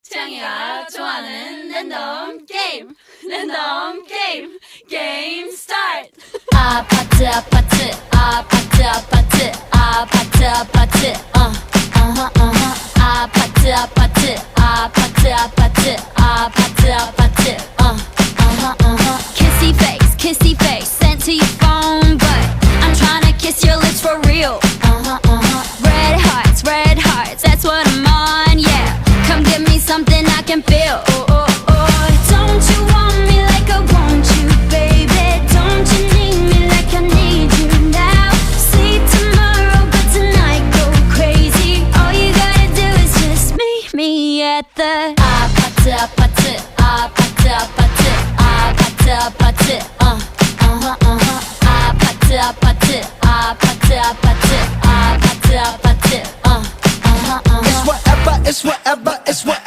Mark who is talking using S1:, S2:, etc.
S1: 채영이가 좋아하는 랜덤 게임 게임 스타트.
S2: 아파트 아파트 아파트 아파트 아파트 아파트 아파트 아파트 아파트 아파트 아파트 아파트 kissy face sent to your phone, but I'm tryna kiss your lips for real. Red hearts, that's what I'm on, yeah. Come give me something I can feel. Don't you want me like I want you, baby? Don't you need me like I need you now? Sleep tomorrow, but tonight go crazy. All you gotta do is just meet me at the 아파트 아파트 아파트 아파트 아파트 아파트 아파트 아파트 아파트 아파트 아파트 아파트
S3: It's whatever, it's whatever, it's whatever.